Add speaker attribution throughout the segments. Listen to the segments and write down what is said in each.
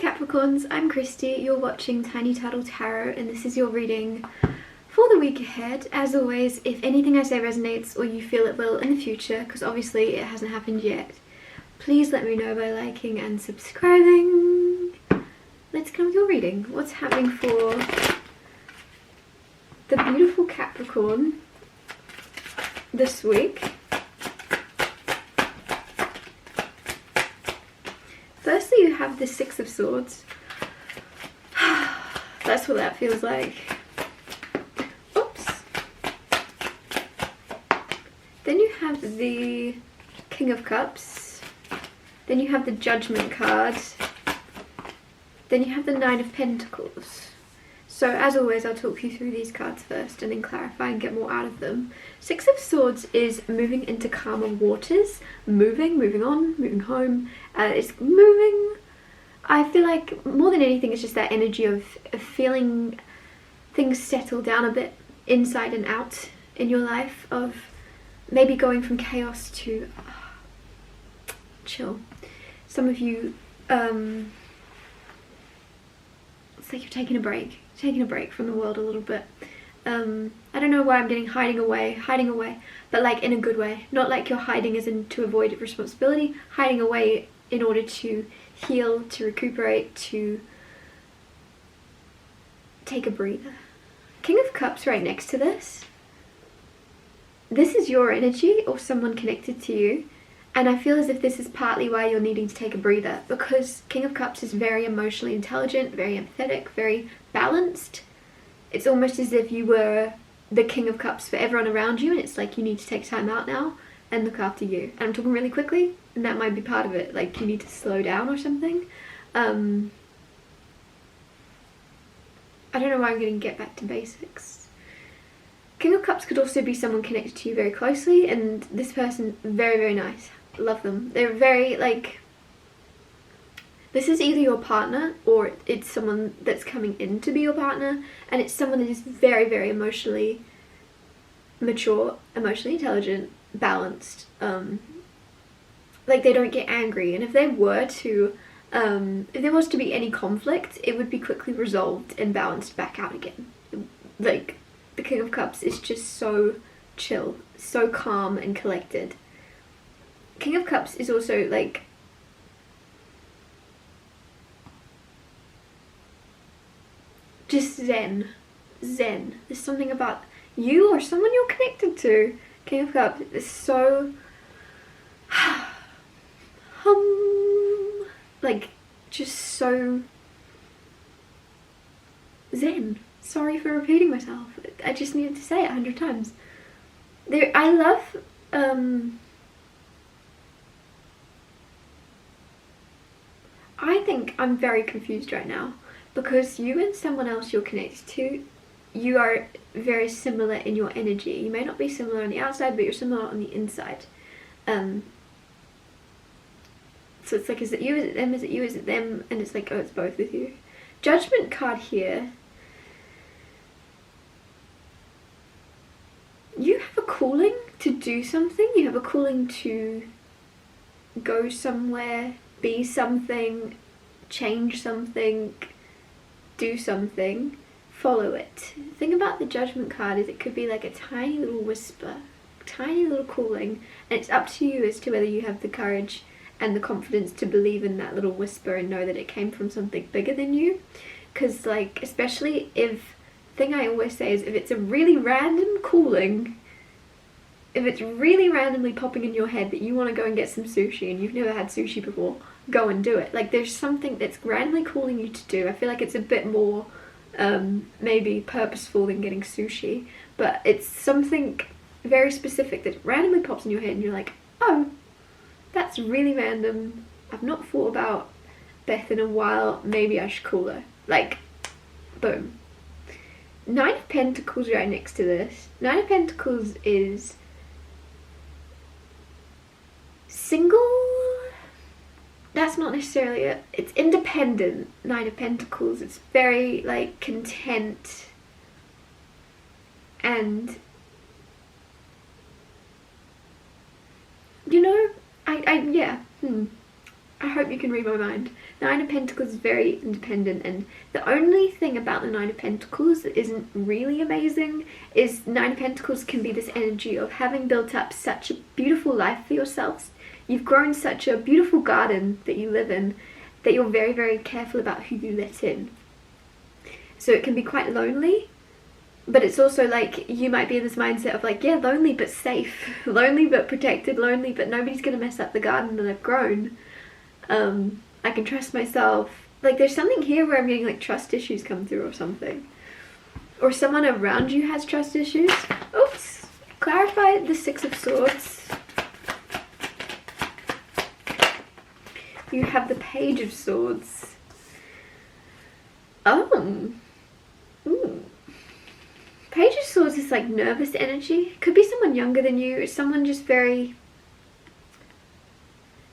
Speaker 1: Capricorns, I'm Christy, you're watching Tiny Turtle Tarot and this is your reading for the week ahead. As always, if anything I say resonates or you feel it will in the future, because obviously it hasn't happened yet, please let me know by liking and subscribing. Let's get on with your reading. What's happening for the beautiful Capricorn this week? Firstly, you have the Six of Swords. That's what that feels like. Oops. Then you have the King of Cups. Then you have the Judgment card. Then you have the Nine of Pentacles. So as always, I'll talk you through these cards first and then clarify and get more out of them. Six of Swords is moving into calmer waters, moving on, moving home. It's moving. I feel like more than anything it's just that energy of feeling things settle down a bit inside and out in your life, of maybe going from chaos to chill. Some of you, it's like you're taking a break from the world a little bit. I don't know why I'm getting hiding away, but like in a good way. Not like you're hiding as in to avoid responsibility, hiding away in order to heal, to recuperate, to take a breather. King of Cups right next to this. This is your energy or someone connected to you. And I feel as if this is partly why you're needing to take a breather, because King of Cups is very emotionally intelligent, very empathetic, very balanced. It's almost as if you were the King of Cups for everyone around you, and it's like you need to take time out now and look after you. And I'm talking really quickly, and that might be part of it, like you need to slow down or something. I don't know why I'm going to get back to basics. King of Cups could also be someone connected to you very closely, and this person, very, very nice. Love them. They're very, like, this is either your partner or it's someone that's coming in to be your partner, and it's someone that is very, very emotionally mature, emotionally intelligent, balanced. Like they don't get angry, and if there was to be any conflict, it would be quickly resolved and balanced back out again. Like, the King of Cups is just so chill, so calm and collected. King of Cups is also like just zen. There's something about you or someone you're connected to. King of Cups is so like just so zen. Sorry for repeating myself. I just needed to say it 100 times. I love I think I'm very confused right now, because you and someone else you're connected to, you are very similar in your energy. You may not be similar on the outside, but you're similar on the inside. So it's like, is it you, is it them, is it you, is it them? And it's like, oh, it's both with you. Judgment card here. You have a calling to do something. You have a calling to go somewhere, be something, change something, do something, follow it. The thing about the Judgment card is it could be like a tiny little whisper, tiny little calling, and it's up to you as to whether you have the courage and the confidence to believe in that little whisper and know that it came from something bigger than you. Because like, especially if, the thing I always say is if it's a really random calling, if it's really randomly popping in your head that you want to go and get some sushi and you've never had sushi before, go and do it. Like, there's something that's randomly calling you to do. I feel like it's a bit more maybe purposeful than getting sushi, but it's something very specific that randomly pops in your head and you're like, oh, that's really random. I've not thought about Beth in a while. Maybe I should call her. Like, boom. Nine of Pentacles right next to this. Nine of Pentacles is single. That's not necessarily it. It's independent. Nine of Pentacles. It's very like content and you know, I hope you can read my mind. Nine of Pentacles is very independent, and the only thing about the Nine of Pentacles that isn't really amazing is Nine of Pentacles can be this energy of having built up such a beautiful life for yourselves. You've grown such a beautiful garden that you live in that you're very, very careful about who you let in. So it can be quite lonely, but it's also like you might be in this mindset of like, yeah, lonely but safe, lonely but protected, lonely but nobody's going to mess up the garden that I've grown. I can trust myself. Like there's something here where I'm getting like trust issues come through or something. Or someone around you has trust issues. Oops. Clarify the Six of Swords. You have the Page of Swords. Page of Swords is like nervous energy. Could be someone younger than you. Someone just very...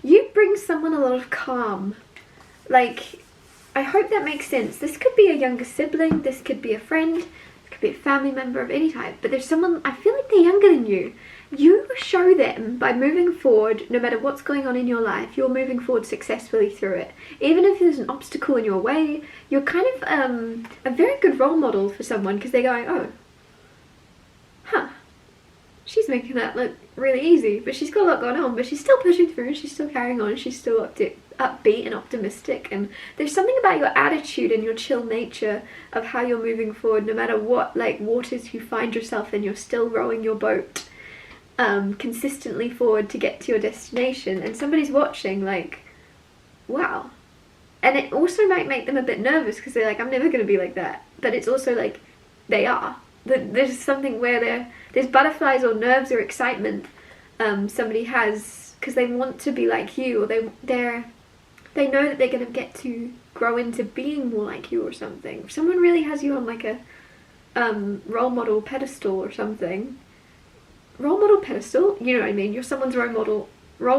Speaker 1: You bring someone a lot of calm. Like, I hope that makes sense. This could be a younger sibling. This could be a friend. It could be a family member of any type. But there's someone, I feel like they're younger than you. You show them by moving forward, no matter what's going on in your life, you're moving forward successfully through it. Even if there's an obstacle in your way, you're kind of a very good role model for someone because they're going, oh, huh, she's making that look really easy, but she's got a lot going on, but she's still pushing through, she's still carrying on, she's still upbeat and optimistic. And there's something about your attitude and your chill nature of how you're moving forward, no matter what like waters you find yourself in, you're still rowing your boat consistently forward to get to your destination, and somebody's watching like, wow. And it also might make them a bit nervous because they're like, I'm never going to be like that, but it's also like they are. There's something where there's butterflies or nerves or excitement somebody has because they want to be like you, or they know that they're going to get to grow into being more like you or something. Someone really has you on like a role model pedestal or something. Role model pedestal, you know what I mean? You're someone's role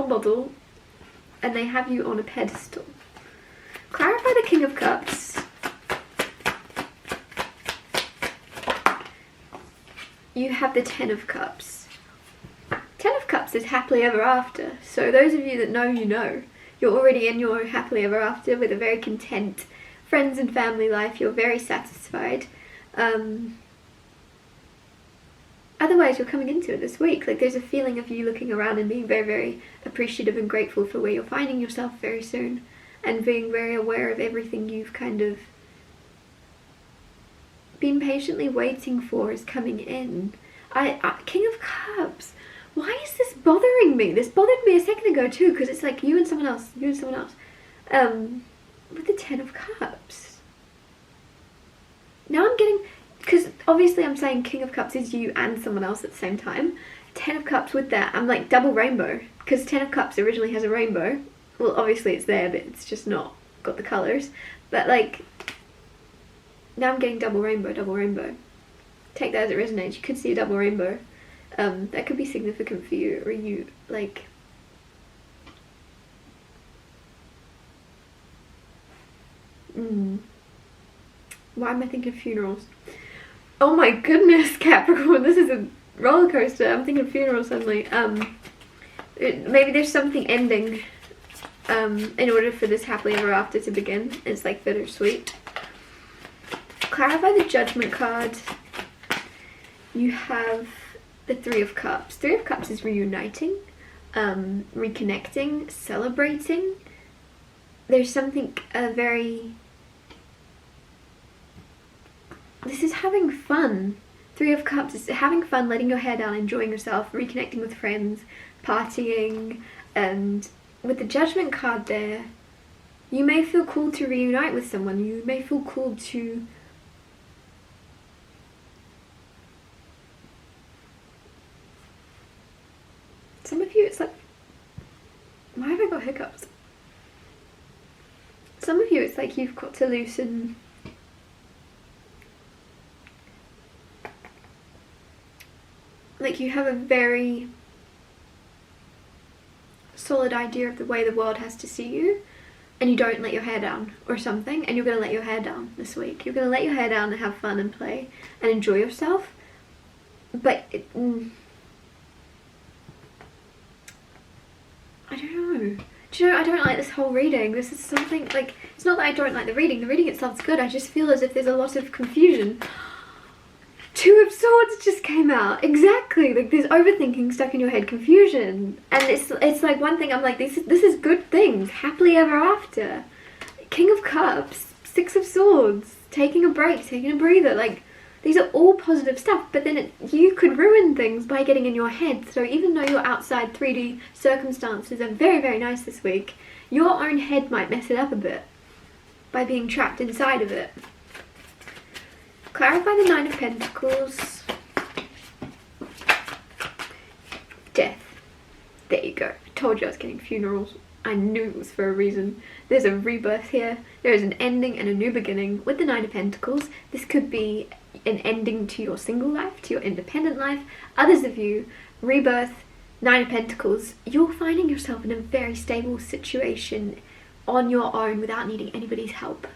Speaker 1: model, and they have you on a pedestal. Clarify the King of Cups. You have the Ten of Cups. Ten of Cups is happily ever after. So those of you that know, you know. You're already in your happily ever after with a very content friends and family life. You're very satisfied. Otherwise, you're coming into it this week. Like there's a feeling of you looking around and being very, very appreciative and grateful for where you're finding yourself very soon. And being very aware of everything you've kind of been patiently waiting for is coming in. King of Cups. Why is this bothering me? This bothered me a second ago too, because it's like you and someone else, you and someone else. With the Ten of Cups. Now I'm getting, because obviously I'm saying King of Cups is you and someone else at the same time. Ten of Cups with that, I'm like double rainbow, because Ten of Cups originally has a rainbow. Well, obviously it's there, but it's just not got the colours. But like, now I'm getting double rainbow, double rainbow. Take that as it resonates. You could see a double rainbow. That could be significant for you, or you, like... Why am I thinking of funerals? Oh my goodness, Capricorn, this is a roller coaster. I'm thinking of funerals suddenly. Maybe there's something ending in order for this happily ever after to begin. It's like bittersweet. Clarify the Judgment card. You have the Three of Cups. Three of Cups is reuniting, reconnecting, celebrating. There's something very... This is having fun. Three of Cups is having fun, letting your hair down, enjoying yourself, reconnecting with friends, partying. And with the Judgment card there, you may feel called to reunite with someone. You may feel called to... Some of you, it's like... Why have I got hiccups? Some of you, it's like you've got to loosen... Like you have a very solid idea of the way the world has to see you, and you don't let your hair down or something, and you're going to let your hair down this week. You're going to let your hair down and have fun and play and enjoy yourself. But I don't know. Do you know, I don't like this whole reading. This is something, like, it's not that I don't like the reading itself's good, I just feel as if there's a lot of confusion. Two of Swords just came out. Exactly, like there's overthinking stuck in your head, confusion. And it's like one thing I'm like, this is good things, happily ever after. King of Cups, Six of Swords, taking a break, taking a breather, like these are all positive stuff, but then you could ruin things by getting in your head. So even though your outside 3D circumstances are very, very nice this week, your own head might mess it up a bit by being trapped inside of it. Clarify the Nine of Pentacles. Death. There you go. I told you I was getting funerals. I knew it was for a reason. There's a rebirth here. There is an ending and a new beginning with the Nine of Pentacles. This could be an ending to your single life, to your independent life. Others of you, rebirth, Nine of Pentacles, you're finding yourself in a very stable situation on your own without needing anybody's help.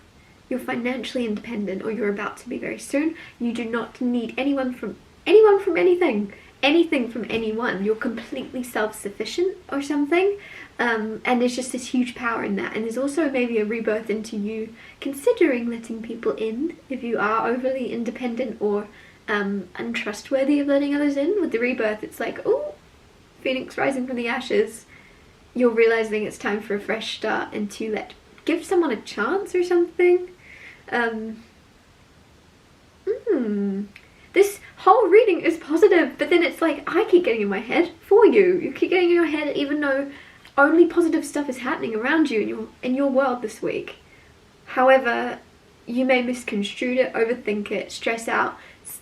Speaker 1: You're financially independent, or you're about to be very soon. You do not need anyone from anything from anyone. You're completely self-sufficient or something, and there's just this huge power in that. And there's also maybe a rebirth into you considering letting people in if you are overly independent or untrustworthy of letting others in. With the rebirth, it's like, oh, phoenix rising from the ashes. You're realizing it's time for a fresh start and to give someone a chance or something. This whole reading is positive, but then it's like I keep getting in my head for you. You keep getting in your head even though only positive stuff is happening around you in your world this week. However, you may misconstrue it, overthink it, stress out.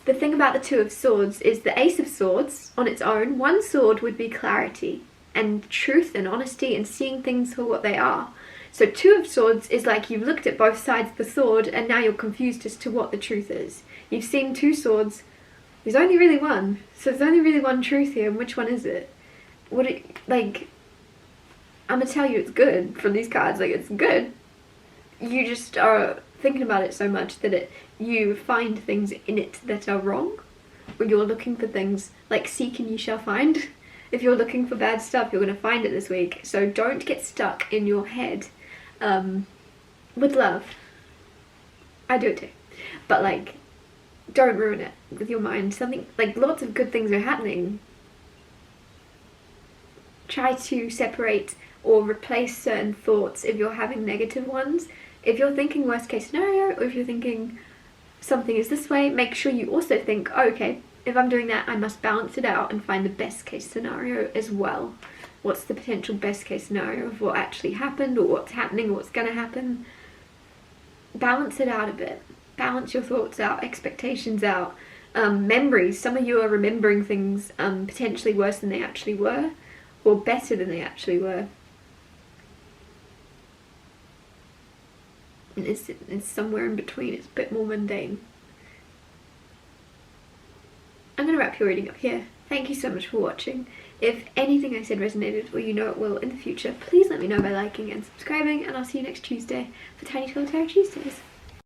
Speaker 1: The thing about the Two of Swords is the Ace of Swords on its own. One sword would be clarity and truth and honesty and seeing things for what they are. So Two of Swords is like you've looked at both sides of the sword and now you're confused as to what the truth is. You've seen two swords, there's only really one. So there's only really one truth here, and which one is it? I'm gonna tell you it's good from these cards, like it's good. You just are thinking about it so much that you find things in it that are wrong. Or you're looking for things like seek and you shall find. If you're looking for bad stuff, you're gonna find it this week. So don't get stuck in your head. With love. I do it too. But like, don't ruin it with your mind. Something like lots of good things are happening. Try to separate or replace certain thoughts if you're having negative ones. If you're thinking worst case scenario, or if you're thinking something is this way, make sure you also think, oh, okay, if I'm doing that, I must balance it out and find the best case scenario as well. What's the potential best case scenario of what actually happened, or what's happening, or what's going to happen? Balance it out a bit. Balance your thoughts out, expectations out. Memories. Some of you are remembering things potentially worse than they actually were, or better than they actually were. And it's somewhere in between. It's a bit more mundane. I'm going to wrap your reading up here. Thank you so much for watching. If anything I said resonated, or you know it will in the future, please let me know by liking and subscribing, and I'll see you next Tuesday for Tiny Tale Tarot Tuesdays.